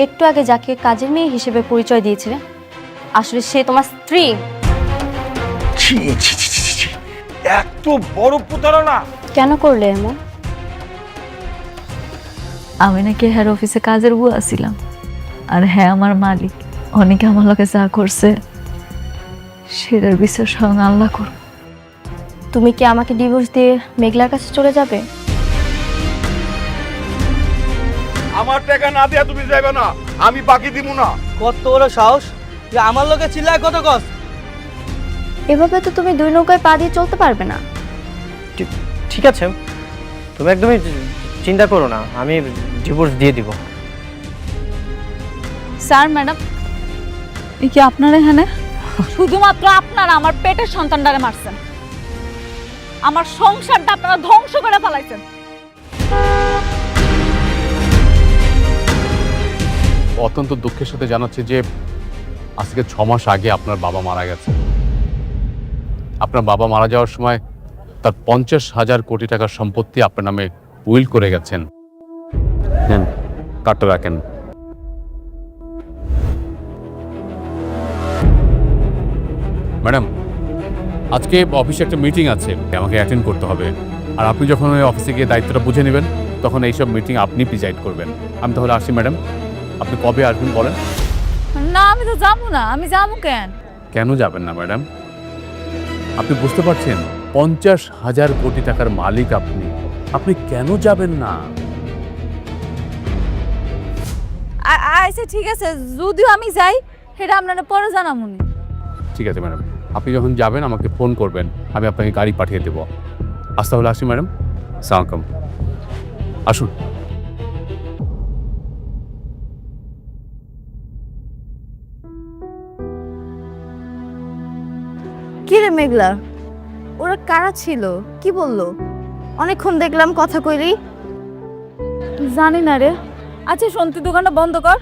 একটু আগে যাকে কাজের মেয়ে হিসেবে পরিচয় দিয়েছিলে আসলে সে তোমার স্ত্রী। ছি ছি ছি ছি ছি, এত বড় প্রতারণা! কেন করলে এমন? আমি নাকি হেড অফিসে কাজের বুয়া ছিলাম, আর হ্যাঁ আমার মালিক। অনেকে আমার লোকে যা করছে সেটার বিচার স্বয়ং আল্লাহ করুন। তুমি কি আমাকে ডিভোর্স দিয়ে মেঘলার কাছে চলে যাবে? আমার টাকা না দিয়া তুমি যাইবে না, আমি বাকি দিব না। কত বড় সাহস তুই আমার লোকে চিল্লায় কত কস? এভাবে তো তুমি দুই নৌকায় পা দিয়ে চলতে পারবে না। ঠিক আছে, তুমি একদমই চিন্তা করো না, আমি ডিভোর্স দিয়ে দিব। স্যার ম্যাডাম, এই কি আপনার এখানে? শুধুমাত্র আপনারা আমার পেটের সন্তানটারে মারছেন, আমার সংসারটা আপনারা ধ্বংস করে ফেলাইছেন। অত্যন্ত দুঃখের সাথে জানাচ্ছি যে আজকে 6 মাস আগে আপনার বাবা মারা গেছে। আপনার বাবা মারা যাওয়ার সময় তার 50,000 কোটি টাকার সম্পত্তি আপনার নামে উইল করে গেছেন। নেন, কার্ডটা রাখেন। ম্যাডাম, আজকে অফিসে একটা মিটিং আছে, আমাকে অ্যাটেন্ড করতে হবে। আর আপনি যখন ওই অফিসে গিয়ে দায়িত্বটা বুঝে নেবেন তখন এইসব মিটিং আপনি প্রিজাইড করবেন। আমি তাহলে আসি ম্যাডাম। আপনি কবে আসবেন বলেন? না আমি তো যাবো না। আমি যাবো কেন? কেন যাবেন না ম্যাডাম? আপনি বুঝতে পারছেন 50,000 কোটি টাকার মালিক আপনি, আপনি কেন যাবেন না? আচ্ছা ঠিক আছে, যদিও আমি যাই সেটা আপনারা পরে জানামুনি। ঠিক আছে ম্যাডাম, আপনি যখন যাবেন আমাকে ফোন করবেন, আমি আপনাকে গাড়ি পাঠিয়ে দেবো। আজ তাহলে আসি ম্যাডাম। আসসালামু আলাইকুম। আসুন। কি রে মেঘলা, ওরা কারা ছিল? কি বললো? অনেকক্ষণ দেখলাম কথা কইলি। জানি না রে। আচ্ছা শোন, তুই দোকানটা বন্ধ কর,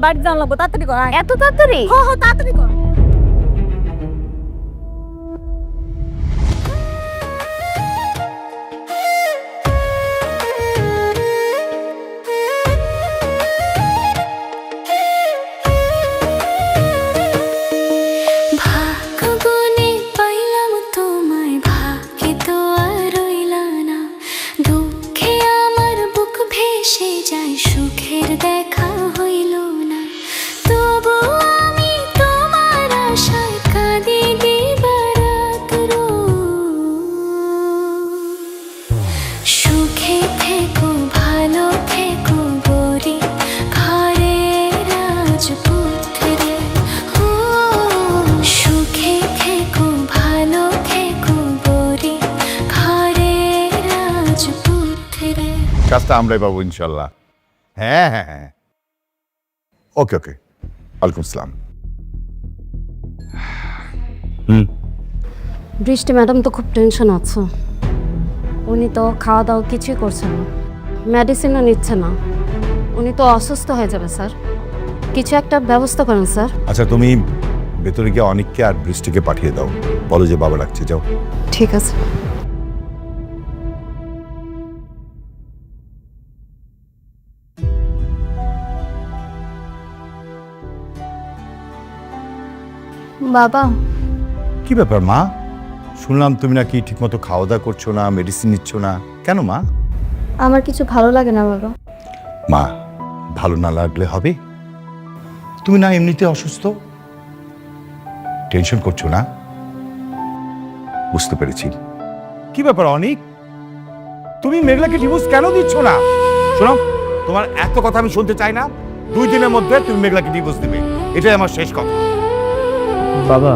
বাড়ি জানা লাগবো, তাড়াতাড়ি কর। এত তাড়াতাড়ি? তাড়াতাড়ি কর। কাজটা আমরাই পাবো ইনশাল্লাহ। হ্যাঁ হ্যাঁ হ্যাঁ, ওকে ওকে। ওয়ালাইকুম আসসালাম। বৃষ্টি ম্যাডাম তো খুব টেনশন আছে। উনি তো খাওয়া দাওয়া কিছুই করছে না, মেডিসিনও নিচ্ছে না। উনি তো অসুস্থ হয়ে যাবে স্যার, কিছু একটা ব্যবস্থা করেন স্যার। আচ্ছা, তুমি ভেতরে গিয়ে অনিককে আর বৃষ্টিকে পাঠিয়ে দাও, বলো যে বাবা ডাকছে, যাও। ঠিক আছে। বাবা, কি ব্যাপার মা? শুনলাম তুমি নাকি ঠিকমতো খাওয়া দাওয়া করছো না, মেডিসিন নিচ্ছ না, কেন মা? আমার কিছু ভালো লাগে না বাবা। মা, ভালো না লাগলে হবে? তুমি না এমনিতে অসুস্থ, টেনশন করছো না? বুঝতে পেরেছি। কি ব্যাপার অনিক, তুমি মেঘলাকে ডিভোর্স কেন দিচ্ছ না? শোনো, তোমার এত কথা আমি শুনতে চাই না। 2 দিনের মধ্যে তুমি মেঘলাকে ডিভোর্স দিবে, এটাই আমার শেষ কথা। বাবা,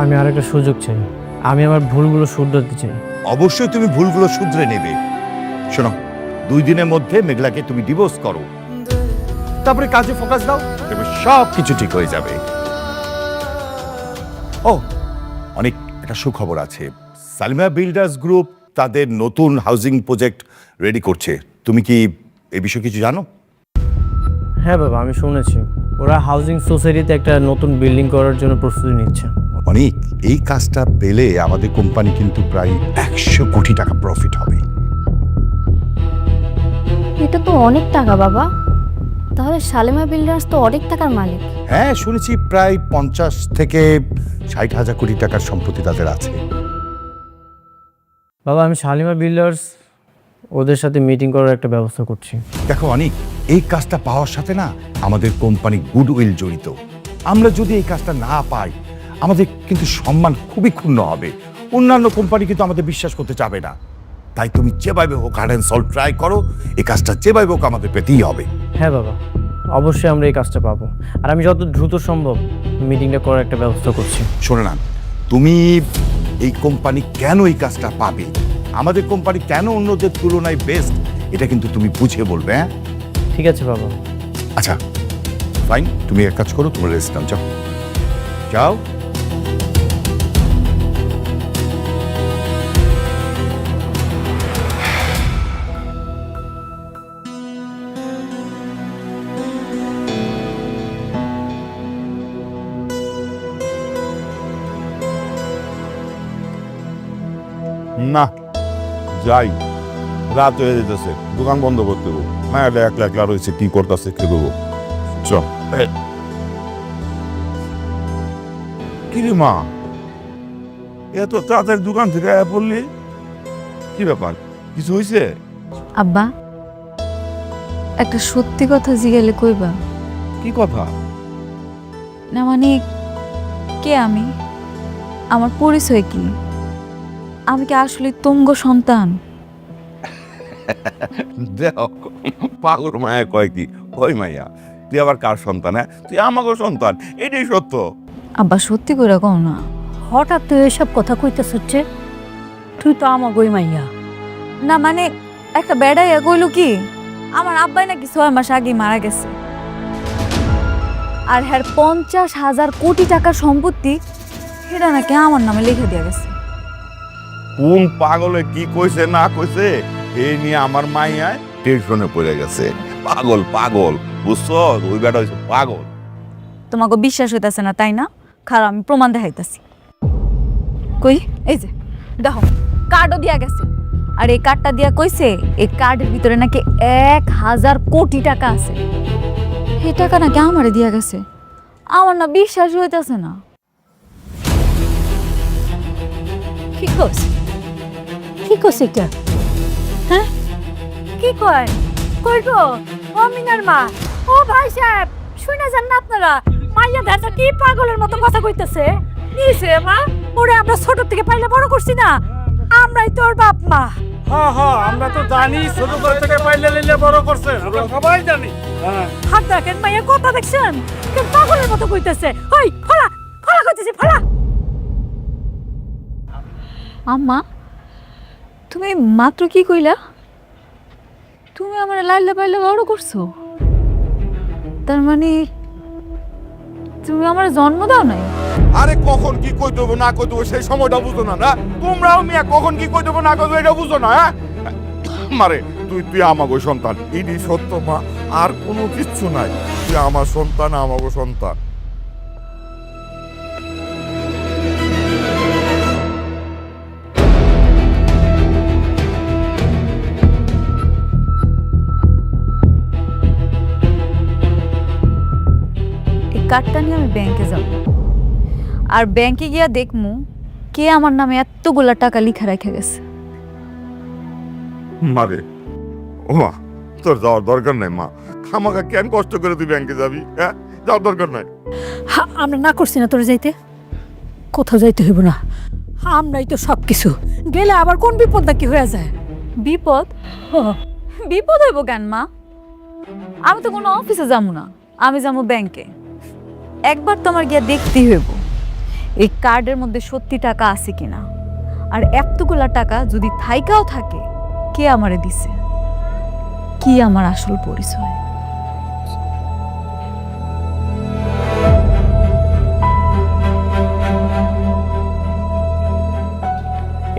আমি আর একটা সুযোগ চাই, আমি আমার ভুলগুলো শুধরাতে চাই। অবশ্যই তুমি ভুলগুলো শুধরে নেবে। শোনো, 2 দিনের মধ্যে মেঘলাকে তুমি ডিভোর্স করো, তারপরে কাজে ফোকাস দাও, তবে সব কিছু ঠিক হয়ে যাবে। ও, অনেক একটা সুখবর আছে। সালিমা বিল্ডার্স গ্রুপ তাদের নতুন হাউজিং প্রজেক্ট রেডি করছে। তুমি কি এই বিষয়ে কিছু জানো? হ্যাঁ বাবা, আমি শুনেছি ওরা হাউজিং সোসাইটিতে একটা নতুন বিল্ডিং করার জন্য প্রস্তুতি নিচ্ছে। অনেক, এই কাজটা পেলে আমাদের কোম্পানি কিন্তু প্রায় 100 কোটি টাকা প্রফিট হবে। এটা তো অনেক টাকা বাবা। তাহলে শালেমা বিল্ডার্স তো অনেক টাকার মালিক। হ্যাঁ, শুনেছি প্রায় 50 থেকে 60,000 কোটি টাকার সম্পত্তি তাদের আছে। বাবা, আমি শালিমা বিল্ডার্স ওদের সাথে মিটিং করার একটা ব্যবস্থা করছি। দেখো অনেক, এই কাজটা পাওয়ার সাথে না আমাদের কোম্পানি গুডউইল জড়িত। আমরা যদি এই কাজটা না পাই আমাদের কিন্তু সম্মান খুবই ক্ষুণ্ণ হবে। অন্যান্য কোম্পানি কিন্তু আমাদের বিশ্বাস করতে চাবে না। তাই তুমি যেভাবে হোক হার্ড অ্যান্ড সল্ট ট্রাই করো, এই কাজটা যেভাবে হোক আমাদের পেতেই হবে। হ্যাঁ বাবা, অবশ্যই আমরা এই কাজটা পাবো, আর আমি যত দ্রুত সম্ভব মিটিংটা করার একটা ব্যবস্থা করছি। শোনো না, তুমি এই কোম্পানি কেন এই কাজটা পাবে, আমাদের কোম্পানি কেন অন্যদের তুলনায় বেস্ট, এটা কিন্তু তুমি বুঝে বলবে। হ্যাঁ ঠিক আছে বাবা। আচ্ছা ফাইন, তুমি এক কাজ করো, তোমার রেস্ট নাও, যাও যাও। না যাই, রাত হয়ে যেতেছে, দোকান বন্ধ করতে হবো। মায়াটা একলা একলা রয়েছে, কি করতেছে কে দেবো। চ কিরে মা, এত তাড়াতাড়ি দোকান থেকে আয়া পড়লি, কি ব্যাপার, কিছু হয়েছে? আব্বা, একটা সত্যি কথা জিজ্ঞেলে কইবা? কি কথা? না মানে, কে আমি, আমার পরিচয় কি, আমি কি আসলে তুঙ্গ সন্তান? দেখ পাগল মায়া কয় কি, ওই মাইয়া তুই আবার কার সন্তান? হ্যাঁ, তুই আমাকে সন্তান, এটাই সত্য। আব্বা সত্যি করে কও না। হঠাৎ তুই এসব কথা কইতেছ হচ্ছে, তুই তো আমার গই মাইয়া। না মানে, একটা বেড়াইয়া কইল কি আমার আব্বাই নাকি 6 মাস আগে মারা গেছে, আর হ্যার 50,000 কোটি টাকার সম্পত্তি সেটা নাকি আমার নামে লিখে দেওয়া গেছে। কোন পাগলে কি কইছে না কইছে এই নিয়ে আমার মাইয়ায় টেনশনে পড়ে গেছে। পাগল পাগল, বুঝছো? ওই বেটা হইছে পাগল। তোমাকে বিশ্বাস হইতাছে না তাই না? খারাপ, আমি প্রমাণ দেখাইতাছি। কই, এই যে দেখো, কার্ডও দিয়া গেছে, আর এই কার্ডটা দিয়া কইছে এই কার্ডের ভিতরে নাকি 1,000 কোটি টাকা আছে। এই টাকা নাকি আমারে দিয়া গেছে। আমার না বিশ্বাস হইতাছে না। কি কস এটা? হ্যাঁ, কি কয়? কই গো, ও মিনার মা, ও ভাই সাহেব, শুনে যান না আপনারা? মাইয়া ধাতা কি পাগলের মতো কথা কইতেছে? নিছে মা, ওরে আমরা ছোট থেকে পাইলে বড় করছি না, আমরাই তোর বাপ মা। হ্যাঁ হ্যাঁ, আমরা তো জানি, ছোট থেকে পাইলে লিলে বড় করছে, আমরা সবাই জানি। হাত দেখেন, মাইয়া কথা দেখছেন, কেউ পাগলের মতো কইতেছে। ওই ফলা ফলা কইতেছে, ফলা। আম্মা, তুমি মাত্র কি কইলা? তুমি আমার লাইলে পাইলে বড় করছো? তার মানে তুমি আমার জন্ম দাও নাই? আরে কখন কি কই দেবো না কই দেবো সেই সময়টা বুঝো না? না তোমরাও মিয়া কখন কি কই দেবো না কই দেবো এটা বুঝো না? হ্যাঁ মারে, তুই আমাগো সন্তান, ইডি সত্য মা, আর কোনো কিচ্ছু নাই। তুই আমার সন্তান, আমাগো সন্তান। এই কার্ডটা নিয়ে আমি ব্যাংকে যাব, আর ব্যাংকে গিয়া দেখমু কে আমার নামে এতগুলা টাকা লিখে রেখে গেছে। মারে, ও মা, তোর যাওয়ার দরকার নাই মা। আমাকে কেন কষ্ট করে তুই ব্যাংকে যাবি? হ্যাঁ, যাওয়ার দরকার নাই। আমরা না করছি না তোর যাইতে, কোথাও যাইতে হইব না, আমরাই তো সব কিছু। গেলে আবার কোন বিপদ না কি হয়ে যায়। বিপদ? বিপদ হইব কেন মা? আমি তো কোনো অফিসে যাবো না, আমি যাবো ব্যাংকে। একবার তোমার গিয়া দেখতেই হইব এই কার্ডের মধ্যে সত্যি টাকা আছে কিনা, আর এতগুলা টাকা যদি থাইকাও থাকে, কে আমারে দিছে, কি আমার আসল পরিচয়।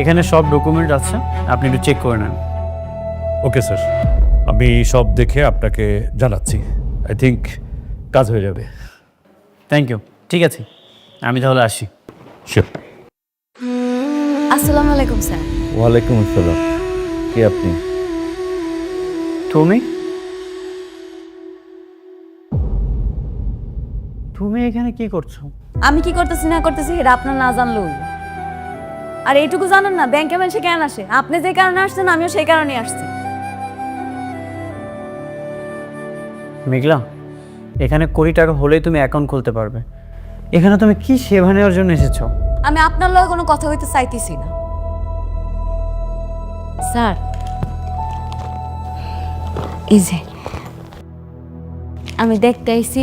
এখানে সব ডকুমেন্ট আছে, আপনি একটু চেক করে নেন। ওকে স্যার, আমি সব দেখে আপনাকে জানাচ্ছি। আই থিঙ্ক কাজ হয়ে যাবে। Thank you. ঠিক আছে, আমি তাহলে আসি। শিওর। আসসালামু আলাইকুম স্যার। ওয়ালাইকুম আসসালাম। কে আপনি? তুমি? তুমি এখানে কি করছো? আমি কি করতেছি না করতেছি এটা আপনার না জানলেও হইলো। আর এইটুকু জানেন না ব্যাংকে মানুষে কেন আসে? আপনি যে কারণে আসছেন আমিও সেই কারণে আসছি। মেঘলা, এখানে কোটি টাকা হলেই তুমি অ্যাকাউন্ট খুলতে পারবে। এখানে তুমি কি সেবা নেওয়ার জন্য এসেছো? আমি আপনার লগে কোনো কথা হইতে চাইতেছি না। স্যার, এই যে আমি দেখতে আইছি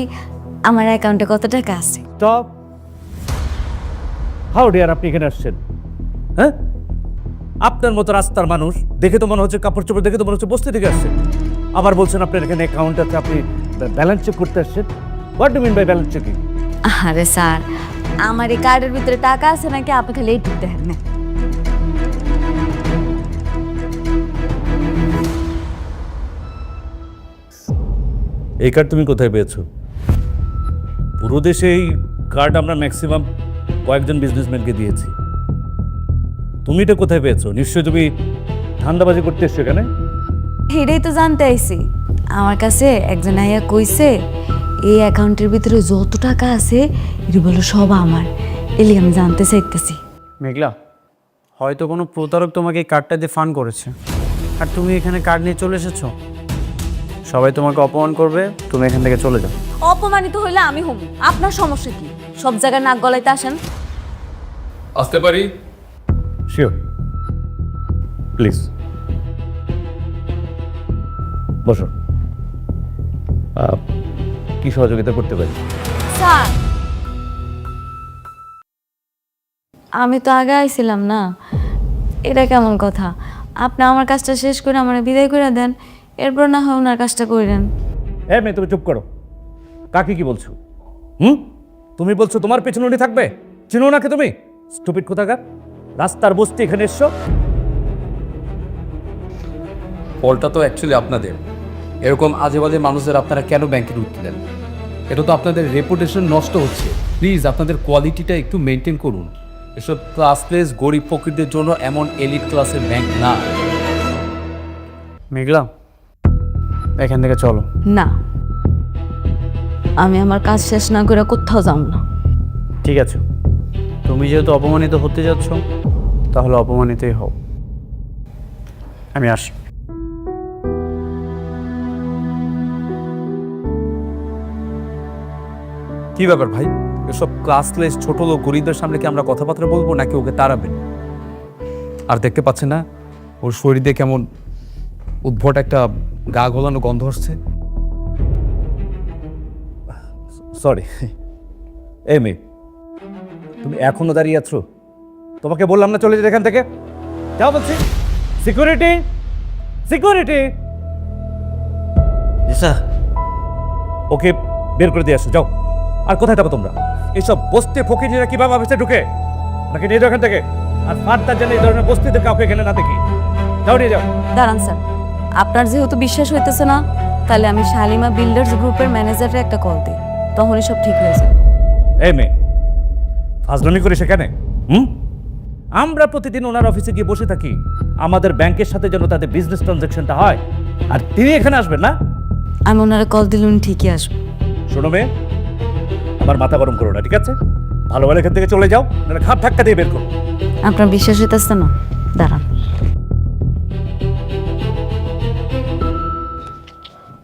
আমার অ্যাকাউন্টে কত টাকা আছে। স্টপ। হাউ ডিয়ার, আপনি এখানে আসছেন? হ্যাঁ, আপনার মতো রাস্তার মানুষ দেখে তো মনে হচ্ছে, কাপড় চোপড় দেখে তো মনে হচ্ছে বস্তি থেকে আসছেন। আবার বলছেন আপনার এখানে অ্যাকাউন্ট আছে, আপনি ব্যালেন্স চেক করতে আসছেন। What do mean by balance checking? আরে স্যার, আমার এই কার্ডের ভিতরে টাকা আছে নাকি আপনি খালি এই ঠিক দেখেন না। এই কার্ড তুমি কোথায় পেয়েছো? পুরো দেশে এই কার্ড আমরা ম্যাক্সিমাম কয়েকজন বিজনেসম্যানকে দিয়েছি। তুমি এটা কোথায় পেয়েছো? নিশ্চয়ই তুমি ধান্দাবাজি করতে এসছো এখানে। এটাই তো জানতে আইছি। আমার কাছে একজন আইয়া কইছে এই অ্যাকাউন্টের ভিতরে যত টাকা আছে এটা বলো সব আমার। এলি আমি জানতে চাইতেছি। মেঘলা, হয়তো কোনো প্রতারক তোমাকে এই কার্ডটা দিয়ে ফান্ড করেছে, আর তুমি এখানে কার্ড নিয়ে চলে এসেছো। সবাই তোমাকে অপমান করবে, তুমি এখান থেকে চলে যাও। অপমানিত হইলে আমি হম, আপনার সমস্যা কি? সব জায়গায় নাক গলাইতে আসেন। আসতে পারি? শিওর, প্লিজ বসো। কি সহযোগিতা করতে পারি? স্যার, আমি তো আগে আইছিলাম না, এটা কেমন কথা? আপনি আমার কাজটা শেষ করে আমার বিদায় করে দেন, এরপর না হয় ওনার কাজটা করেন। হ্যাঁ মেয়ে, তুমি চুপ করো। কাকে কি বলছো? তুমি বলছো তোমার পেছনে উনি থাকবে? চিনো নাকি তুমি? স্টুপিড কোথাকার, রাস্তার বস্তি এখানে এসছো। ফলটা তো অ্যাকচুয়ালি আপনাদের। এরকম আজে বাজে মানুষদের আপনারা কেন ব্যাংকে ঢুকতে দেন? এটা তো আপনাদের রেপুটেশন নষ্ট হচ্ছে। প্লিজ আপনাদের কোয়ালিটিটা একটু মেনটেন করুন। এসব ক্লাসলেস গরিব ফকিরদের জন্য এমন এলিট ক্লাসের ব্যাংক না। মেঘলা, এখান থেকে চলো। না, আমি আমার কাজ শেষ না করে কোথাও যাব না। ঠিক আছে, তুমি যেহেতু অপমানিত হতে যাচ্ছ, তাহলে অপমানিতই হও। আমি আসি। কি ব্যাপার ভাই? এসব ক্লাসলেস ছোট লোক গরিবদের সামনে কি আমরা কথাবার্তা বলবো নাকি ওকে তাড়াবেন? আর দেখতে পাচ্ছেন না ওর শরীরে কেমন উদ্ভট একটা গা গলানো গন্ধ আসছে? সরি। এই মেয়ে, তুমি এখনো দাঁড়িয়ে আছো? তোমাকে বললাম না চলে যেতে এখান থেকে। যাও বলছি। সিকিউরিটি, সিকিউরিটি, ওকে বের করে দিয়ে আসো, যাও। আর কোথায় যাবো তোমরা? এইসব বস্তি ফকিরা কিভাবে অফিসে ঢুকে? নাকি নিয়ে যাও এখান থেকে। আর ফার্দার যেন এই ধরনের বস্তিতে কাউকে এখানে না দেখি। যাও, নিয়ে যাও। দাঁড়ান স্যার, আপনার যেহেতু বিশ্বাস হইতেছে না, তাহলে আমি শালিমা বিল্ডার্স গ্রুপের ম্যানেজারে একটা কল দিই, তখনই সব ঠিক হয়ে যাবে। এই মেয়ে, ফাজলামি করে সেখানে? আমরা প্রতিদিন ওনার অফিসে গিয়ে বসে থাকি আমাদের ব্যাংকের সাথে যেন তাদের বিজনেস ট্রানজাকশনটা হয়, আর তিনি এখানে আসবেন না? আমি ওনারা কল দিলে উনি ঠিকই আসবে। শোনো মেয়ে, আমার মাথা গরম করো না, ঠিক আছে? ভালো ভালো এখান থেকে চলে যাও, নাহলে ঘাট ধাক্কা দিয়ে বের করো। আপনার বিশ্বাস হইতেছে না? দাঁড়ান,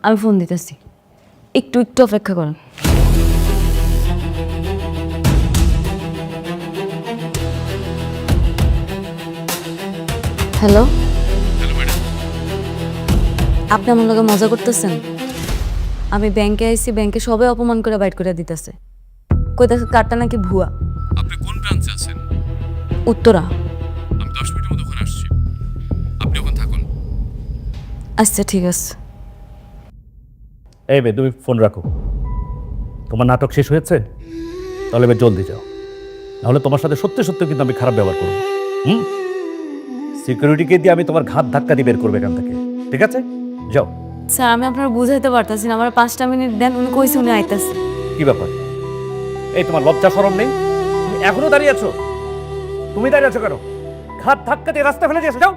আমি ফোন দিতেছি, একটু একটু অপেক্ষা করেন। হ্যালো, আপনি আমার লগে মজা করতেছেন? আমি ব্যাংকে আইছি, ব্যাংকে সবাই অপমান করে বাইট করে দিতেছে, কইতাছে কার্ডটা নাকি ভুয়া। আপনি কোন ব্রাঞ্চে আছেন? উত্তরা। আমি 10 মিনিটের মধ্যে ওখানে আসছি, আপনি ওখানে থাকুন। আচ্ছা ঠিক আছে। এই মেয়ে, তুমি ফোন রাখো। তোমার নাটক শেষ হয়েছে? তাহলে এবার জলদি যাও, নাহলে তোমার সাথে সত্যি সত্যি কিন্তু আমি খারাপ ব্যবহার করবো। সিকিউরিটিকে দিয়ে আমি তোমার ঘাট ধাক্কা দিয়ে বের করবো এখান থেকে, ঠিক আছে? যাও। স্যার, আমি আপনার বুঝাইতে পারতাছি না, আমার 5টা মিনিট দেন, উনি কইছে উনি আইতাছে। কি ব্যাপার? এই তোমার লজ্জা শরম নেই? তুমি এখনো দাঁড়িয়ে আছো? তুমি দাঁড়িয়ে আছো কেন? ঘাট ধাক্কা দিয়ে রাস্তা ফেলে দিয়েছো, যাও।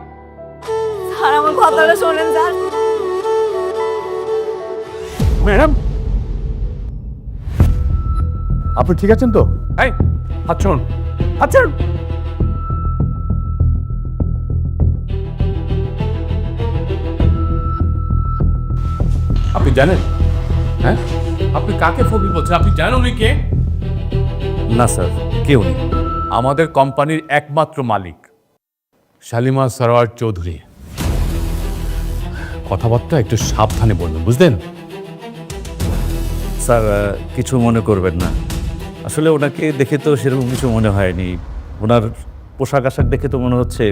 স্যার, আমার কথাটা শোনেন স্যার। ম্যাডাম, আপনি ঠিক আছেন তো? এই হাত ছাড়ুন, হাত ছাড়ুন। আপনি জানেন, হ্যাঁ আপনি কাকে ফকির বলছেন? আপনি জানেন উনি কে? না স্যার, কেউ নেই। আমাদের কোম্পানির একমাত্র মালিক শালিমা সরোয়ার চৌধুরী। কথাবার্তা একটু সাবধানে বলবেন, বুঝলেন? স্যার কিছু মনে করবেন না, আসলে ওনাকে দেখে তো সেরকম কিছু মনে হয়নি। ওনার পোশাক আশাক দেখে তো মনে হচ্ছে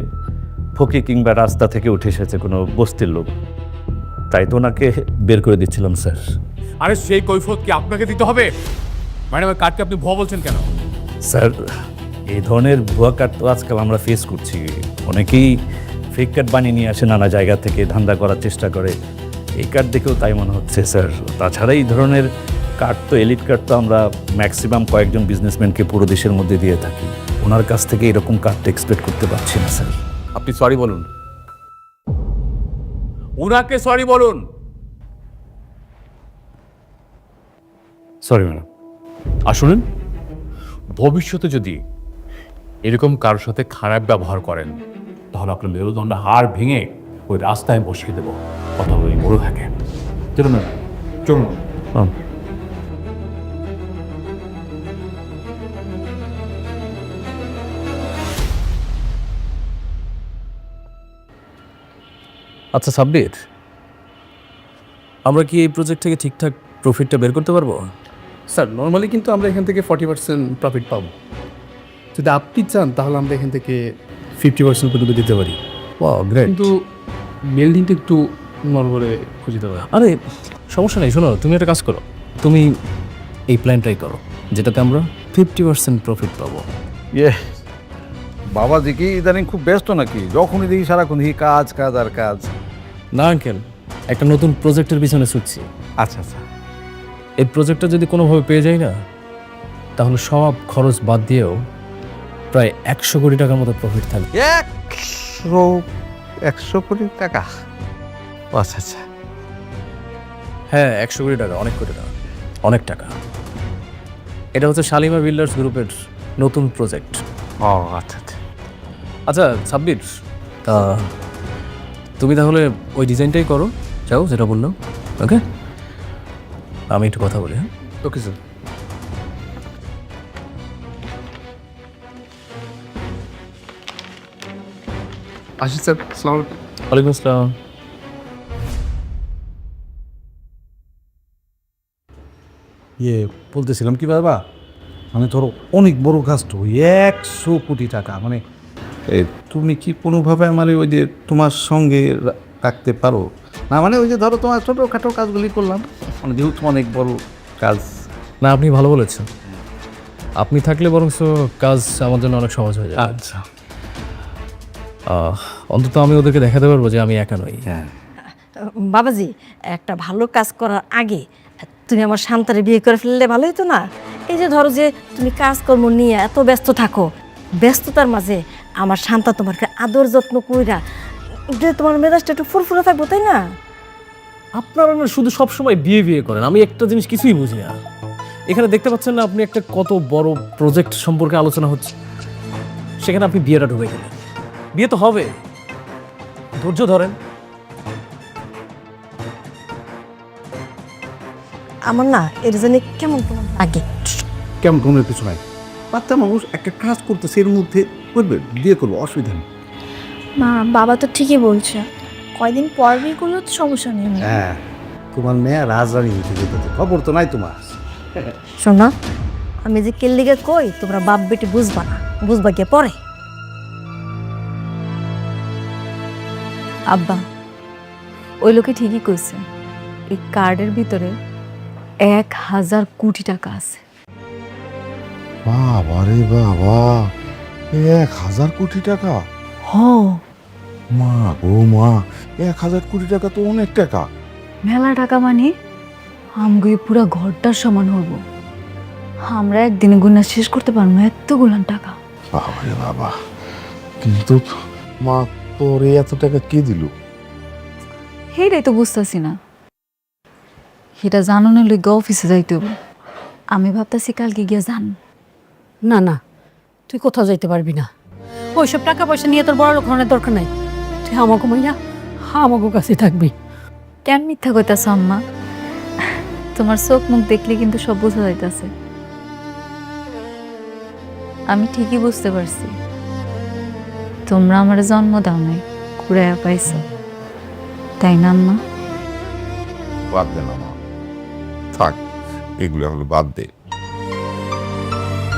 ফকির কিংবা রাস্তা থেকে উঠে এসেছে কোনো বস্তির লোক, তাই তো ওনাকে বের করে দিচ্ছিলাম স্যার। আরে সেই কৈফিয়ত কি আপনাকে দিতে হবে? ম্যাডামের কার্ডকে আপনি ভুয়া বলছেন কেন? স্যার এই ধরনের ভুয়া কার্ড তো আজকাল আমরা ফেস করছি, অনেকেই ফেক কার্ড বানিয়ে নিয়ে আসে নানা জায়গা থেকে, ধান্দা করার চেষ্টা করে। এই কার্ড দেখেও তাই মনে হচ্ছে স্যার। তাছাড়া এই ধরনের কার্ড তো, এলিট কার্ড তো আমরা ম্যাক্সিমাম কয়েকজন বিজনেসম্যানকে পুরো দেশের মধ্যে দিয়ে থাকি। ওনার কাছ থেকে এরকম কার্ড এক্সপেক্ট করতে পারছি না স্যার। আপনি সরি বলুন, উনাকে সরি বলুন। Sorry madam. আর শুনুন, ভবিষ্যতে যদি এরকম কারোর সাথে খারাপ ব্যবহার করেন তাহলে আপনার মেরুদণ্ড হাড় ভেঙে ওই রাস্তায় বসিয়ে দেবো। কথা বলে মরে থাকে। চলুন না, চলুন। আচ্ছা সাব্বির, আমরা কি এই প্রজেক্ট থেকে ঠিকঠাক প্রফিটটা বের করতে পারবো? স্যার নর্মালি কিন্তু আমরা এখান থেকে 40% প্রফিট পাবো। যদি আপনি চান তাহলে আমরা এখান থেকে 50% পর্যন্ত দিতে পারি। Wow great. কিন্তু বিল্ডিংটা একটু নরবরে খুঁজে দেওয়া। আরে সমস্যা নেই, শোনো তুমি একটা কাজ করো, তুমি এই প্ল্যানটাই করো যেটাতে আমরা 50% প্রফিট পাবো। ইয়ে বাবাজি কি ইদানিং খুব ব্যস্ত নাকি? যখনই দেখি সারাক্ষণ দেখি কাজ কাজ আর কাজ। না আঙ্কেল, একটা নতুন প্রজেক্টের পিছনে ছুটছি। আচ্ছা আচ্ছা, এই প্রজেক্টটা যদি কোনোভাবে পেয়ে যাই না, তাহলে সব খরচ বাদ দিয়েও প্রায় 100 কোটি টাকার মতো প্রফিট থাকবে। 100 কোটি টাকা? ও আচ্ছা আচ্ছা, হ্যাঁ 100 কোটি টাকা, অনেক কোটি টাকা, অনেক টাকা। এটা হচ্ছে শালিমা বিল্ডার্স গ্রুপের নতুন প্রজেক্ট। ও আচ্ছা আচ্ছা। আচ্ছা সাব্বির, তা তুমি তাহলে ওই ডিজাইনটাই করো, চাও যেটা বললাম। ওকে, আমি একটু কথা বলি। হ্যাঁ ওকে স্যার। আসি স্যার, আসসালামু আলাইকুম। ওয়ালাইকুম আসসালাম। ইয়ে বলতেছিলাম কি বাবা, মানে ধরো অনেক বড় কাজ তো, 100 কোটি টাকা, মানে তুমি কি কোনোভাবে আমার ওই যে তোমার সঙ্গে রাখতে পারো? না মানে ওই যে ধরো তোমার ছোটোখাটো কাজগুলি করলাম, মানে যেহেতু অনেক বড় কাজ। না আপনি ভালো বলেছেন, আপনি থাকলে বরং কাজ আমার জন্য অনেক সহজ হয়ে যায়। আচ্ছা, অন্তত আমি ওদেরকে দেখাতে পারবো যে আমি একা নই। হ্যাঁ বাবাজি, একটা ভালো কাজ করার আগে তুমি আমার শান্তারে বিয়ে করে ফেললে ভালো হতো না? এই যে ধরো যে তুমি কাজকর্ম নিয়ে এত ব্যস্ত থাকো, ব্যস্ততার মাঝে আমার শান্তা তোমাকে আদর যত্ন কইরা যে তোমার মেজাজটা একটু ফুরফুরে থাকবো, তাই না? আপনারা না শুধু সবসময় বিয়ে বিয়ে করেন, আমি একটা জিনিস কিছুই বুঝি না। এখানে দেখতে পাচ্ছেন না আপনি একটা কত বড় প্রজেক্ট সম্পর্কে আলোচনা হচ্ছে, সেখানে আপনি বিয়েটা ঢুকে গেলেন। বিয়ে তো হবে, ধৈর্য ধরেন। আমার না এর জন্য কেমন কেমন লাগে। কেমন কোনো কিছু নাই, বাচ্চা মানুষ একটা কাজ করতেছে, এর মধ্যে করবে, বিয়ে করবো, অসুবিধা নেই। মা বাবা তো ঠিকই বলছে, কয়দিন পর বিয়ে করলেও তো সমস্যা নেই। হ্যাঁ, তোমার মেয়ে রাজরানী হইতে যেতে, খবর তো নাই তোমার। শোনা, আমি যে কেল্লিগে কই তোমরা বাপ বেটি বুঝবা না, বুঝবা গিয়ে পরে। আব্বা, ওই লোকে ঠিকই কইছে, এই কার্ডের ভিতরে 1000 কোটি টাকা আছে। বাবা রে বাবা, 1000 কোটি টাকা! হ, মা গো মা, 1000 কোটি টাকা তো অনেক টাকা। মেলা টাকা মানে আমগো এই পুরা ঘরটার সমান হব। আমরা একদিনে গুণা শেষ করতে পারবো এতগুলান টাকা। বাবা রে বাবা, কিন্তু মা তোর এত টাকা কে দিল? সেইটাই তো বুঝতেছি না। সেটা জানানোর লইগে অফিসে যাইতে হবে। আমি ভাবতেছি কালকে গিয়ে যান। না না, তুই কোথাও যাইতে পারবি না। ওইসব টাকা পয়সা নিয়ে তোর বড় লোক হওয়ার দরকার নাই। তুই আমাকে মাইয়া আমাকে কাছে থাকবি। কেন মিথ্যা কইতাছ আম্মা? তোমার চোখ মুখ দেখলে কিন্তু সব বোঝা যাইতাছে। আমি ঠিকই বুঝতে পারছি তোমরা আমার জন্ম দাও নাই, কুড়াইয়া পাইছো, তাই না আম্মা? বাদ দে না মা, থাক, এগুলো হলো বাদ দে।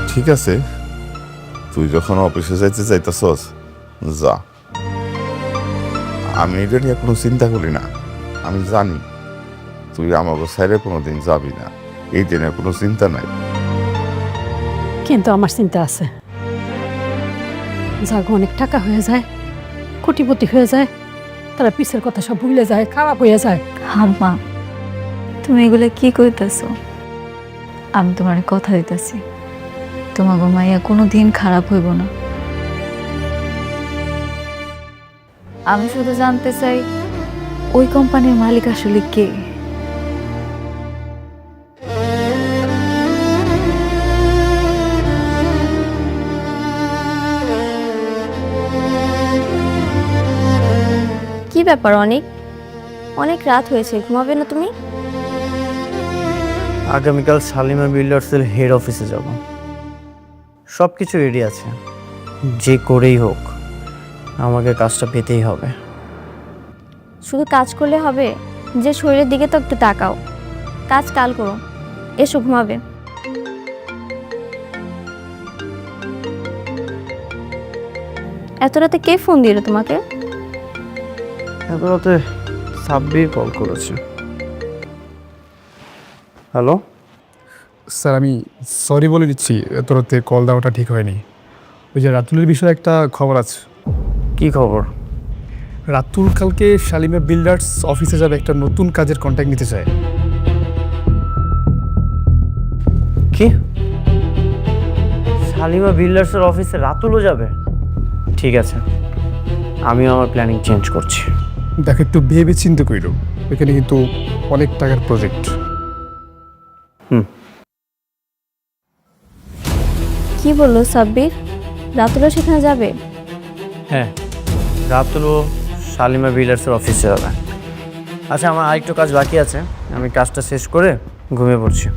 ঠিক আছে, তুই যখন অফিসে যাইতে চাইতেছস যা, আমি এটা নিয়ে কোনো চিন্তা করি না। আমি জানি তুই আমাকে সাইডে কোনোদিন যাবি না, এই দিনের কোনো চিন্তা নাই। কিন্তু আমার চিন্তা আছে, যাগো অনেক টাকা হয়ে যায়, কোটিপতি হয়ে যায়, তারা পিছের কথা সব ভুলে যায়, খারাপ হয়ে যায়। আম্মা তুমি এগুলো কি কইতাছো? আমি তোমার কথা দিতেছি, তোমার মাইয়া কোনো দিন খারাপ হইব না। আমি শুধু জানতে চাই ওই কোম্পানির মালিক আসলে কে? কি ব্যাপার অনেক অনেক রাত হয়েছে, ঘুমাবে না তুমি? আগামীকাল শালিমা বিল্ডার্সের হেড অফিসে যাব। সব কিছু রেডি আছে, যে করেই হোক আমাকে কাজটা পেতেই হবে। শুধু কাজ করলে হবে? যে শরীরের দিকে তো একটু তাকাও। কাজ কাল করো, এসো ঘুমাবে। এত রাতে কে ফোন দিল তোমাকে? এত রাতে সাব্বির কল করেছে। হ্যালো স্যার, আমি সরি বলে দিচ্ছি, এত রাতে কল দেওয়াটা ঠিক হয়নি। ওই যে রাতুলের বিষয়ে একটা খবর আছে। কি খবর? রাতুল কালকে শালিমা বিল্ডার্স অফিসে যাবে, একটা নতুন কাজের কন্ট্যাক্ট নিতে চায়। কি? শালিমা বিল্ডার্সের অফিসে রাতুলও যাবে? ঠিক আছে, আমিও আমার প্ল্যানিং চেঞ্জ করছি। দেখো, একটু ভেবে চিন্তা কইরো, এখানে কিন্তু অনেক টাকার প্রজেক্ট। কি বললো সাব্বির? রাতুলও সেখানে যাবে? হ্যাঁ, রাতুলও শালিমা বিল্ডার্সের অফিসে যাবে। আচ্ছা, আমার আরেকটু কাজ বাকি আছে, আমি কাজটা শেষ করে ঘুমিয়ে পড়ছি।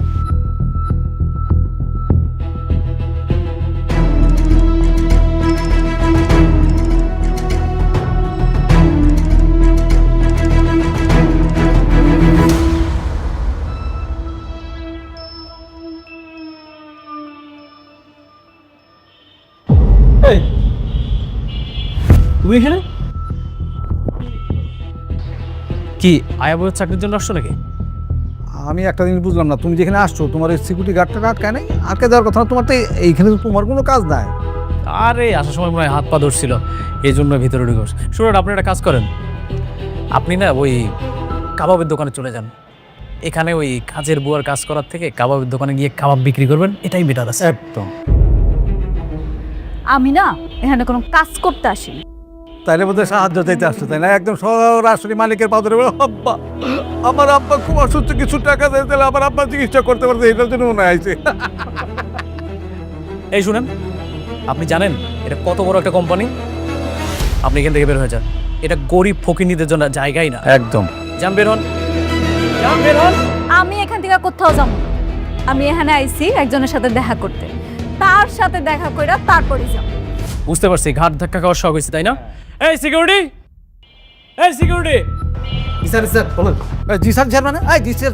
তুমি এখানে কি আয়া বইয়ের চাকরির জন্য আসছো নাকি? আমি একটা জিনিস বুঝলাম না, তুমি যেখানে আসছো তোমার এই সিকিউরিটি গার্ডটা আটকায় নাই? আটকে যাওয়ার কথা না, তোমার তো এইখানে তো তোমার কোনো কাজ নাই। আরে আসার সময় মনে হয় হাত পা ধরছিল, এই জন্য ভিতরে ঢুকে বসে। শুনুন, আপনি একটা কাজ করেন, আপনি না ওই কাবাবের দোকানে চলে যান। এখানে ওই কাজের বুয়ার কাজ করার থেকে কাবাবের দোকানে গিয়ে কাবাব বিক্রি করবেন, এটাই বেটার আছে। একদম। আমি না এখানে কোনো কাজ করতে আসিনি। তাইলে বোধহয় সাহায্য চাইতে আসছো, তাই না? একদম সরাসরি মালিকের পা ধরে বলো, আব্বা আমার আব্বা খুব অসুস্থ, কিছু টাকা দেয়, তাহলে আমার আব্বা চিকিৎসা করতে পারছে, এটার জন্য মনে হয়েছে। এই শুনেন, আপনি জানেন এটা কত বড় একটা কোম্পানি? আপনি এখান থেকে বের হয়ে যান, এটা গরিব ফকিনীদের জন্য জায়গাই না। একদম। যান, বের হন, যান, বের হন। আমি এখান থেকে কোথাও যাব না। আমি এখানে আইছি একজনের সাথে দেখা করতে, তার সাথে দেখা কইরা তারপরই যাব। বুঝতে পারছি, ঘাট ধাক্কা খাওয়ার শখ হয়েছে, তাই না? এই সিকিউরিটি, এই সিকিউরিটি। স্যার স্যার বলুন। জি স্যার, স্যার মানে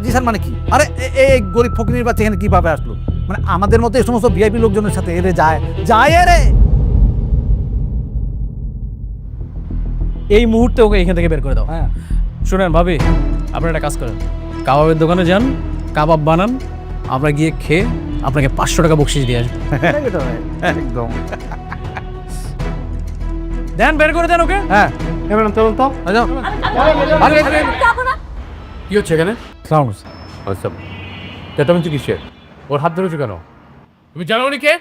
জি স্যার মানে কি? আরে এই গরিব ফকিনীর বাচ্চা এখানে কিভাবে আসলো? মানে আমাদের মতো এই সমস্ত ভিআইপি লোকজনের সাথে এরে যায় রে। এই মুহূর্তে ওকে এখান থেকে বের করে দাও। হ্যাঁ, শুনেন ভাবি, আপনারা একটা কাজ করেন, কাবাবের দোকানে যান, কাবাব বানান, আমরা গিয়ে খেয়ে আপনাকে 500 টাকা বকশিশ দিয়ে আসবো। একদম। দেন, বের করে দেন ওকে। হ্যাঁ, এবার চলুন তো। কি হচ্ছে এখানে? সাউন্ড। আচ্ছা, চেঁচামেচি কিসের? ওর হাত ধরেছো কেন? তুমি জানো উনি কে?